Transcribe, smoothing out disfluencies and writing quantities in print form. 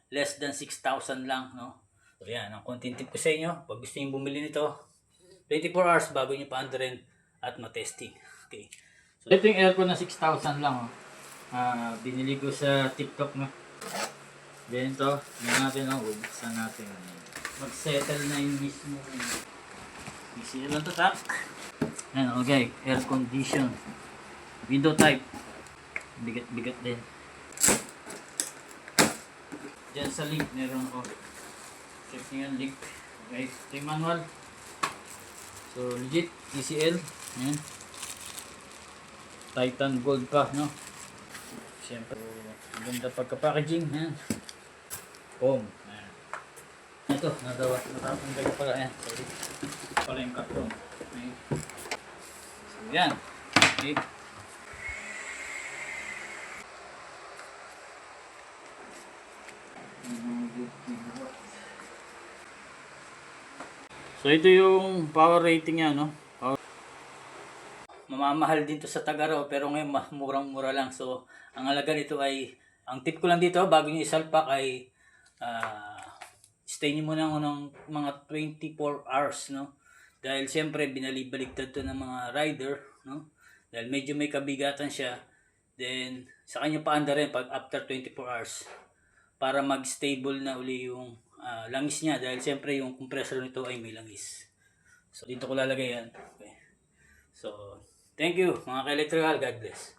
less than 6,000 lang, no? So yan, ang content tip ko sa inyo, pag gusto niyo bumili nito, 24 hours bago niyo paandarin at matesting. Okay. So ito yung aircon na 6,000 lang, oh. Binili ko sa TikTok, no? Then ito, yan natin, oh, bubuksan natin. Mag-settle na yung mismo. Easy lang to, tap. Yan, okay, air condition. Window type. Bigat-bigat din. Diyan sa link, meron ako. Check nyo yung link. Okay, ito yung manual. So, legit, TCL. Yan. Titan Gold pa, no? Siyempre, ganda pagka-packaging. Yan. Boom. Yan. Ito, nagawa. Natanggal ko pala. Yan. Sorry. Pala yung karton. Okay. So, yan. Okay. So ito yung power rating niya, no? Mamamahal din to sa Tagaraw pero ngayon murang-mura lang. So ang halaga nito ay, ang tip ko lang dito bago niyo isalpak ay stay niyo muna ng mga 24 hours, no? Dahil siyempre binalibaligtad to ng mga rider, no? Dahil medyo may kabigatan siya. Then sa kanya paanda rin pag after 24 hours para mag-stable na uli yung langis niya, dahil siyempre yung compressor nito ay may langis. So dito ko lalagay yan. Okay. So thank you mga ka-electrical. God bless.